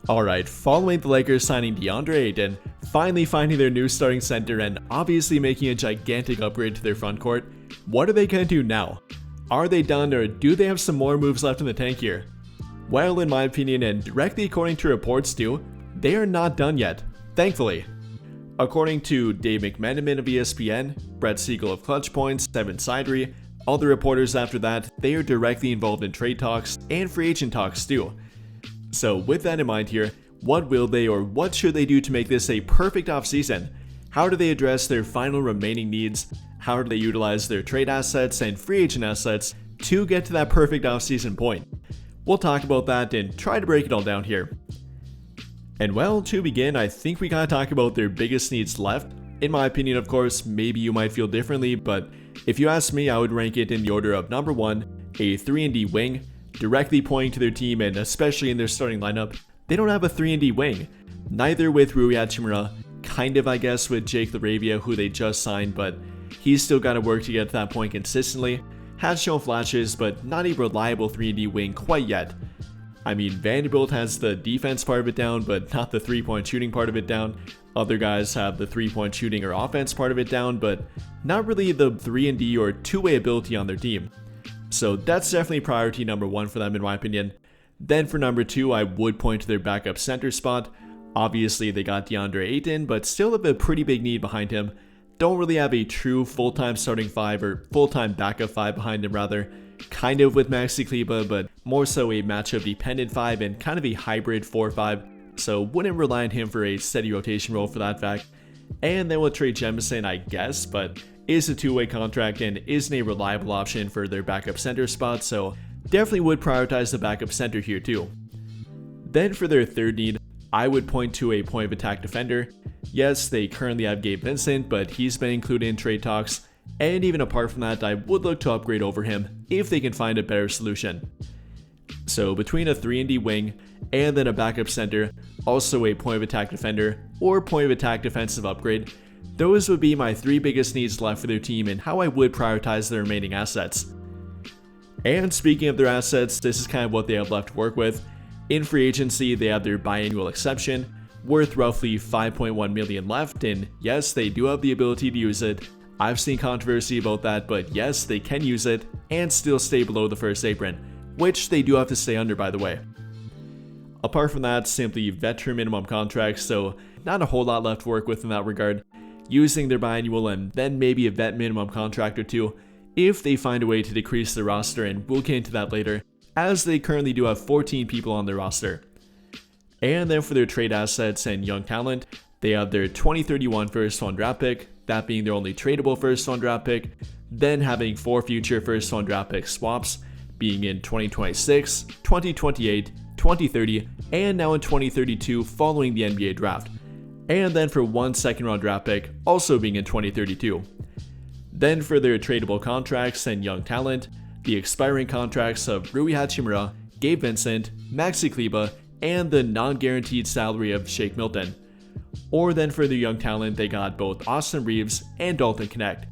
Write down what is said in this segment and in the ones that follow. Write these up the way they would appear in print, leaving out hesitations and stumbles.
Alright, following the Lakers signing Deandre Ayton, finally finding their new starting center and obviously making a gigantic upgrade to their front court, what are they going to do now? Are they done, or do they have some more moves left in the tank here? Well, in my opinion, and directly according to reports too, they are not done yet, thankfully. According to Dave McMenamin of ESPN, Brett Siegel of Clutch Points, Evan Sidery, all the reporters after that, they are directly involved in trade talks and free agent talks too. So with that in mind here, what will they or what should they do to make this a perfect offseason? How do they address their final remaining needs? How do they utilize their trade assets and free agent assets to get to that perfect offseason point? We'll talk about that and try to break it all down here. And well, to begin, I think we gotta talk about their biggest needs left. In my opinion, of course, maybe you might feel differently, but if you ask me, I would rank it in the order of number 1, a 3-and-D wing, directly pointing to their team and especially in their starting lineup. They don't have a 3-and-D wing, neither with Rui Hachimura, kind of I guess with Jake LaRavia, who they just signed, but he's still gotta work to get to that point consistently. Has shown flashes, but not a reliable 3-and-D wing quite yet. I mean, Vanderbilt has the defense part of it down, but not the 3-point shooting part of it down. Other guys have the 3-point shooting or offense part of it down, but not really the 3-and-D or two-way ability on their team. So that's definitely priority number 1 for them in my opinion. Then for number 2, I would point to their backup center spot. Obviously they got Deandre Ayton, but still have a pretty big need behind him. Don't really have a true full-time starting 5 or full-time backup 5 behind him rather. Kind of with Maxi Kleber, but more so a matchup dependent 5 and kind of a hybrid 4-5. So wouldn't rely on him for a steady rotation role for that fact. And then we'll trade Jemison, I guess, but is a two-way contract and isn't a reliable option for their backup center spot, so definitely would prioritize the backup center here too. Then for their third need, I would point to a point of attack defender. Yes, they currently have Gabe Vincent, but he's been included in trade talks, and even apart from that, I would look to upgrade over him if they can find a better solution. So between a 3-and-D wing and then a backup center, also a point of attack defender or point of attack defensive upgrade, those would be my 3 biggest needs left for their team and how I would prioritize their remaining assets. And speaking of their assets, this is kind of what they have left to work with. In free agency, they have their biannual exception, worth roughly $5.1 million left, and yes, they do have the ability to use it. I've seen controversy about that, but yes, they can use it and still stay below the first apron, which they do have to stay under, by the way. Apart from that, simply veteran minimum contracts, so not a whole lot left to work with in that regard. Using their biannual and then maybe a vet minimum contract or two if they find a way to decrease their roster, and we'll get into that later, as they currently do have 14 people on their roster. And then for their trade assets and young talent, they have their 2031 first round draft pick, that being their only tradable first round draft pick, then having 4 future first round draft pick swaps, being in 2026, 2028, 2030, and now in 2032 following the NBA draft. And then for 1 second round draft pick, also being in 2032. Then for their tradable contracts and young talent, the expiring contracts of Rui Hachimura, Gabe Vincent, Maxi Kleber, and the non-guaranteed salary of Shake Milton. Or then for their young talent, they got both Austin Reeves and Dalton Knecht.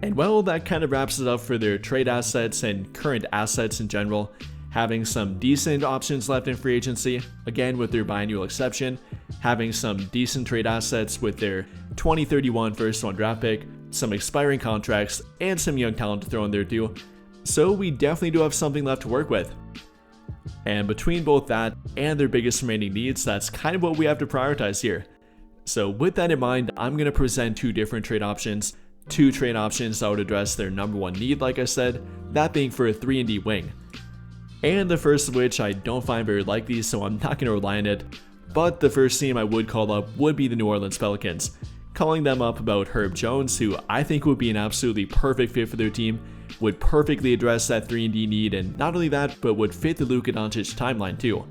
And well, that kind of wraps it up for their trade assets and current assets in general, having some decent options left in free agency, again with their biannual exception, having some decent trade assets with their 2031 first round draft pick, some expiring contracts, and some young talent to throw in there too. So we definitely do have something left to work with. And between both that and their biggest remaining needs, that's kind of what we have to prioritize here. So with that in mind, I'm going to present 2 different trade options. 2 trade options that would address their number 1 need, like I said, that being for a 3-and-D wing. And the first of which I don't find very likely, so I'm not going to rely on it. But the first team I would call up would be the New Orleans Pelicans. Calling them up about Herb Jones, who I think would be an absolutely perfect fit for their team, would perfectly address that 3-and-D need, and not only that, but would fit the Luka Doncic timeline too.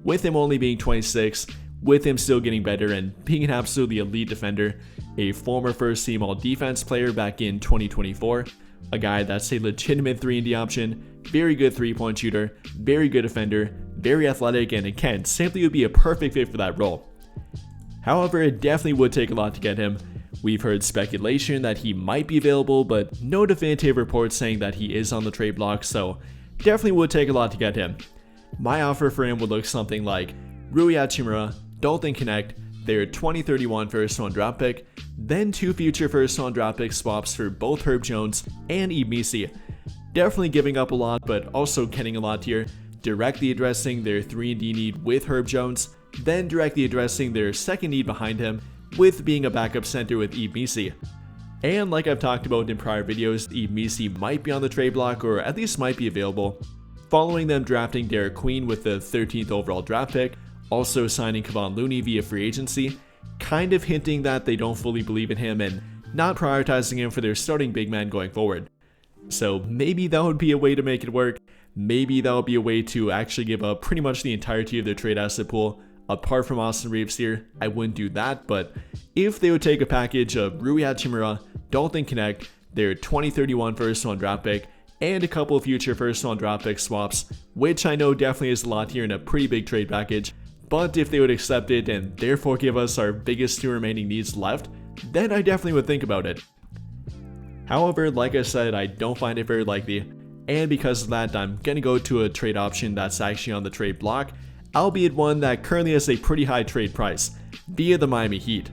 With him only being 26, with him still getting better and being an absolutely elite defender, a former first team all defense player back in 2024, a guy that's a legitimate 3-and-D option, very good 3-point shooter, very good defender, very athletic, and again, simply would be a perfect fit for that role. However, it definitely would take a lot to get him. We've heard speculation that he might be available, but no definitive reports saying that he is on the trade block, so definitely would take a lot to get him. My offer for him would look something like Rui Hachimura, Dalton Knecht, their 2031 first-round draft pick, then 2 future first-round draft pick swaps for both Herb Jones and Yves Missi. Definitely giving up a lot, but also getting a lot here. Directly addressing their 3-and-D need with Herb Jones, then directly addressing their second need behind him with being a backup center with Yves Missi. And like I've talked about in prior videos, Yves Missi might be on the trade block, or at least might be available, following them drafting Derek Queen with the 13th overall draft pick, also signing Kevon Looney via free agency, kind of hinting that they don't fully believe in him and not prioritizing him for their starting big man going forward. So maybe that would be a way to make it work. Maybe that would be a way to actually give up pretty much the entirety of their trade asset pool. Apart from Austin Reeves here, I wouldn't do that, but if they would take a package of Rui Hachimura, Dalton Knecht, their 2031 first-round draft pick, and a couple of future first-round draft pick swaps, which I know definitely is a lot here in a pretty big trade package, but if they would accept it and therefore give us our biggest 2 remaining needs left, then I definitely would think about it. However, like I said, I don't find it very likely, and because of that, I'm gonna go to a trade option that's actually on the trade block, albeit one that currently has a pretty high trade price, via the Miami Heat.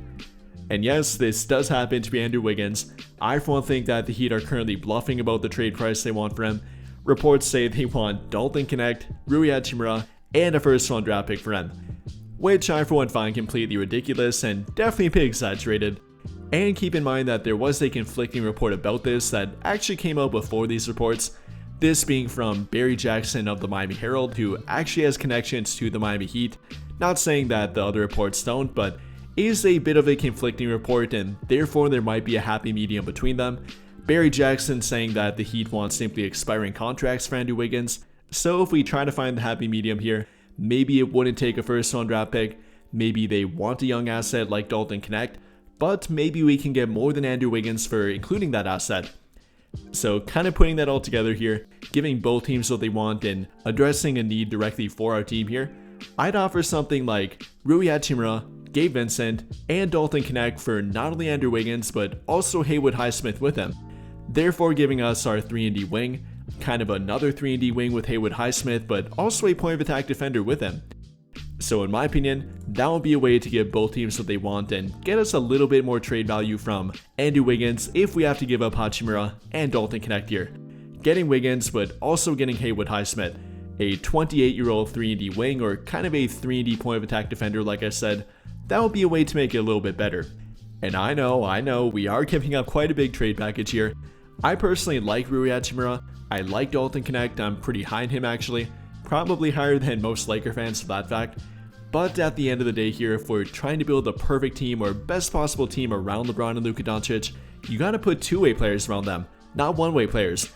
And yes, this does happen to be Andrew Wiggins. I for one think that the Heat are currently bluffing about the trade price they want for him. Reports say they want Dalton Knecht, Rui Hachimura, and a first-round draft pick for him, which I for one find completely ridiculous and definitely a bit exaggerated. And keep in mind that there was a conflicting report about this that actually came out before these reports, this being from Barry Jackson of the Miami Herald, who actually has connections to the Miami Heat. Not saying that the other reports don't, but is a bit of a conflicting report, and therefore there might be a happy medium between them. Barry Jackson saying that the Heat want simply expiring contracts for Andrew Wiggins. So if we try to find the happy medium here, maybe it wouldn't take a first-round draft pick, maybe they want a young asset like Dalton Knecht, but maybe we can get more than Andrew Wiggins for including that asset. So kind of putting that all together here, giving both teams what they want and addressing a need directly for our team here, I'd offer something like Rui Hachimura, Gabe Vincent, and Dalton Knecht for not only Andrew Wiggins but also Haywood Highsmith with him, therefore giving us our 3-and-D wing, kind of another 3-and-D wing with Haywood Highsmith but also a point of attack defender with him. So in my opinion, that would be a way to give both teams what they want and get us a little bit more trade value from Andrew Wiggins if we have to give up Hachimura and Dalton Knecht here. Getting Wiggins but also getting Haywood Highsmith, a 28-year-old 3-and-D wing or kind of a 3-and-D point of attack defender like I said, that would be a way to make it a little bit better. And I know, we are giving up quite a big trade package here. I personally like Rui Hachimura, I like Dalton Knecht, I'm pretty high in him actually, probably higher than most Laker fans for that fact. But at the end of the day here, if we're trying to build the perfect team or best possible team around LeBron and Luka Doncic, you gotta put 2-way players around them, not 1-way players.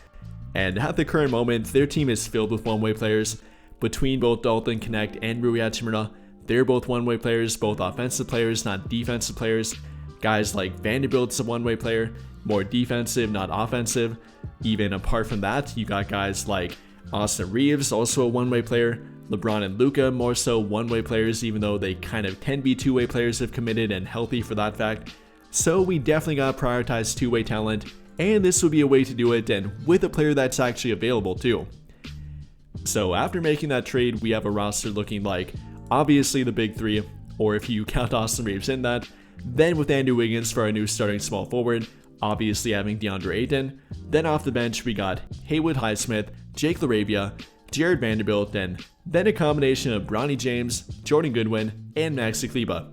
And at the current moment, their team is filled with 1-way players. Between both Dalton Knecht and Rui Hachimura, they're both 1-way players, both offensive players, not defensive players. Guys like Vanderbilt's a 1-way player, more defensive, not offensive. Even apart from that, you got guys like Austin Reeves, also a 1-way player. LeBron and Luka, more so 1-way players, even though they kind of can be 2-way players if committed and healthy for that fact. So we definitely gotta prioritize 2-way talent, and this would be a way to do it, and with a player that's actually available too. So after making that trade, we have a roster looking like obviously the big 3, or if you count Austin Reeves in that, then with Andrew Wiggins for our new starting small forward, obviously having Deandre Ayton. Then off the bench we got Haywood Highsmith, Jake LaRavia, Jared Vanderbilt, and then a combination of Bronny James, Jordan Goodwin, and Maxi Kleber.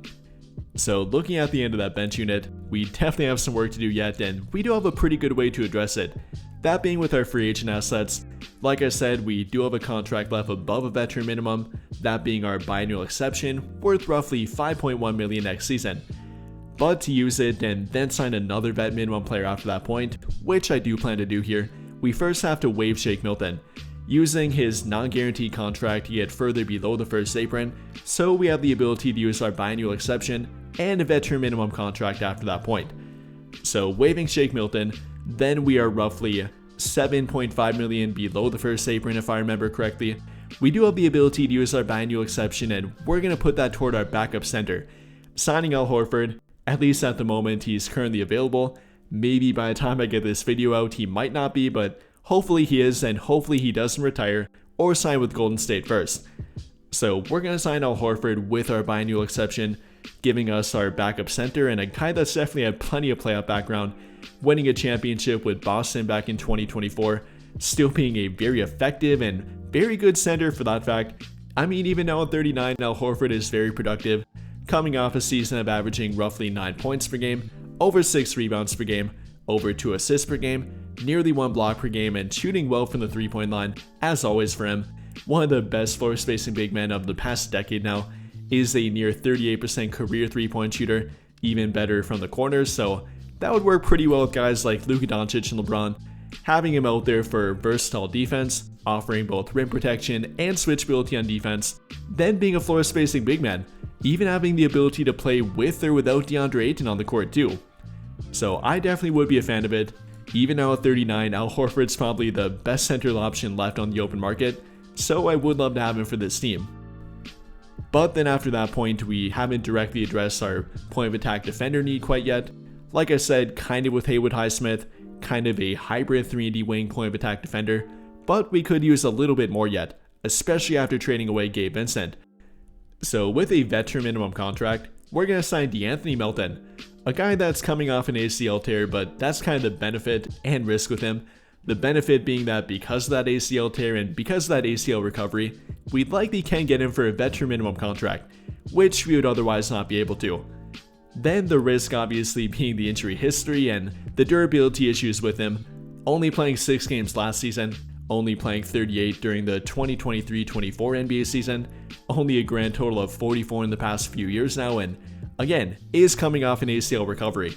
So looking at the end of that bench unit, we definitely have some work to do yet, and we do have a pretty good way to address it. That being with our free agent assets. Like I said, we do have a contract left above a veteran minimum, that being our biannual exception, worth roughly $5.1 million next season. But to use it and then sign another vet minimum player after that point, which I do plan to do here, we first have to waive Shake Milton, using his non-guaranteed contract to get further below the first apron, so we have the ability to use our biannual exception and a veteran minimum contract after that point. So waiving Shake Milton, then we are roughly $7.5 million below the first apron if I remember correctly. We do have the ability to use our biannual exception, and we're going to put that toward our backup center. Signing Al Horford, at least at the moment he's currently available. Maybe by the time I get this video out he might not be, but hopefully he is, and hopefully he doesn't retire or sign with Golden State first. So we're going to sign Al Horford with our biannual exception, giving us our backup center and a guy that's definitely had plenty of playoff background, winning a championship with Boston back in 2024, still being a very effective and very good center for that fact. I mean, even now at 39, Al Horford is very productive, coming off a season of averaging roughly 9 points per game, over 6 rebounds per game, over 2 assists per game, nearly 1 block per game, and shooting well from the 3-point line, as always for him. One of the best floor spacing big men of the past decade now, is a near 38% career 3-point shooter, even better from the corners, so that would work pretty well with guys like Luka Doncic and LeBron. Having him out there for versatile defense, offering both rim protection and switchability on defense, then being a floor spacing big man, even having the ability to play with or without Deandre Ayton on the court too. So I definitely would be a fan of it. Even now at 39, Al Horford's probably the best central option left on the open market, so I would love to have him for this team. But then after that point, we haven't directly addressed our point of attack defender need quite yet. Like I said, kind of with Haywood Highsmith, kind of a hybrid 3-and-D wing point of attack defender, but we could use a little bit more yet, especially after trading away Gabe Vincent. So with a veteran minimum contract, we're going to sign De'Anthony Melton, a guy that's coming off an ACL tear, but that's kind of the benefit and risk with him. The benefit being that because of that ACL tear and because of that ACL recovery, we likely can get him for a veteran minimum contract, which we would otherwise not be able to. Then the risk obviously being the injury history and the durability issues with him, only playing 6 games last season, only playing 38 during the 2023-24 NBA season, only a grand total of 44 in the past few years now, and again, is coming off an ACL recovery.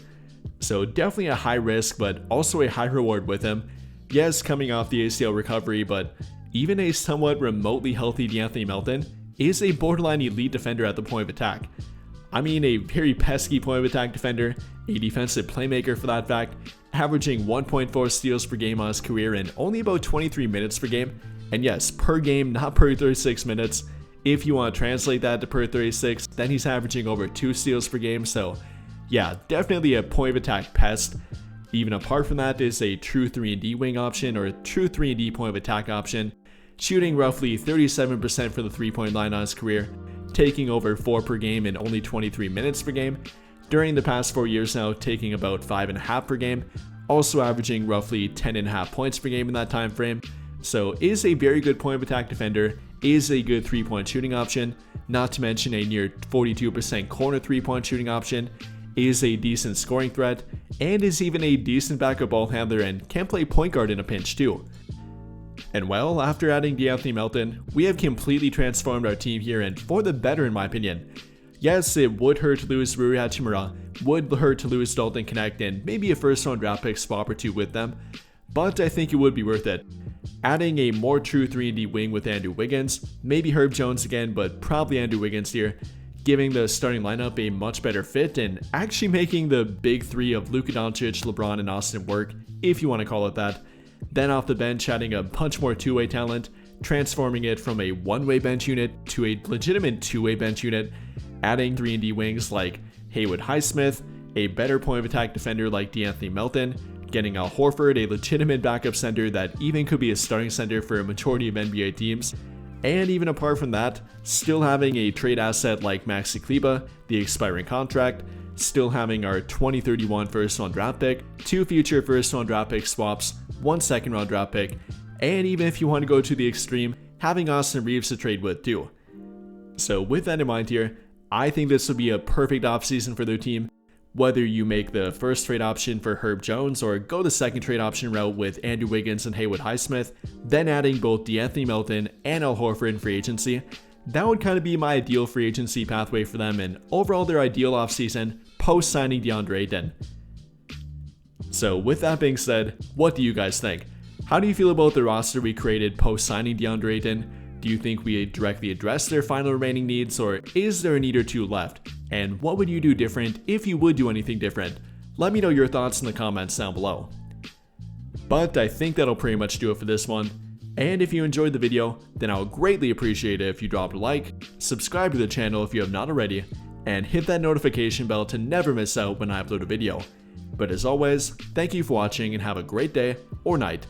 So definitely a high risk, but also a high reward with him. Yes, coming off the ACL recovery, but even a somewhat remotely healthy De'Anthony Melton is a borderline elite defender at the point of attack. I mean, a very pesky point of attack defender, a defensive playmaker for that fact, averaging 1.4 steals per game on his career in only about 23 minutes per game. And yes, per game, not per 36 minutes. If you want to translate that to per 36, then he's averaging over 2 steals per game. So yeah, definitely a point of attack pest. Even apart from that is a true 3-and-D wing option or a true 3-and-D point of attack option, shooting roughly 37% for the 3-point line on his career, taking over 4 per game in only 23 minutes per game. During the past 4 years now, taking about 5.5 per game, also averaging roughly 10.5 points per game in that time frame. So is a very good point of attack defender, is a good 3-point shooting option, not to mention a near 42% corner 3-point shooting option, is a decent scoring threat, and is even a decent backup ball handler and can play point guard in a pinch too. And well, after adding De'Anthony Melton, we have completely transformed our team here, and for the better in my opinion. Yes, it would hurt to lose Rui Hachimura, would hurt to lose Dalton Knecht and maybe a first round draft pick swap or two with them, but I think it would be worth it. Adding a more true 3-and-D wing with Andrew Wiggins, maybe Herb Jones again, but probably Andrew Wiggins here, giving the starting lineup a much better fit and actually making the big three of Luka Doncic, LeBron, and Austin work, if you want to call it that. Then off the bench, adding a bunch more two-way talent, transforming it from a one-way bench unit to a legitimate two-way bench unit, adding 3-and-D wings like Haywood Highsmith, a better point of attack defender like De'Anthony Melton, getting Al Horford, a legitimate backup center that even could be a starting center for a majority of NBA teams, and even apart from that, still having a trade asset like Maxi Kleber, the expiring contract, still having our 2031 first round draft pick, 2 future first round draft pick swaps, 1 second round draft pick, and even if you want to go to the extreme, having Austin Reeves to trade with too. So with that in mind here, I think this would be a perfect offseason for their team. Whether you make the first trade option for Herb Jones or go the second trade option route with Andrew Wiggins and Haywood Highsmith, then adding both De'Anthony Melton and Al Horford in free agency, that would kind of be my ideal free agency pathway for them and overall their ideal offseason post signing Deandre Ayton. So with that being said, what do you guys think? How do you feel about the roster we created post signing Deandre Ayton? Do you think we directly address their final remaining needs, or is there a need or two left? And what would you do different if you would do anything different? Let me know your thoughts in the comments down below. But I think that'll pretty much do it for this one. And if you enjoyed the video, then I would greatly appreciate it if you dropped a like, subscribe to the channel if you have not already, and hit that notification bell to never miss out when I upload a video. But as always, thank you for watching and have a great day or night.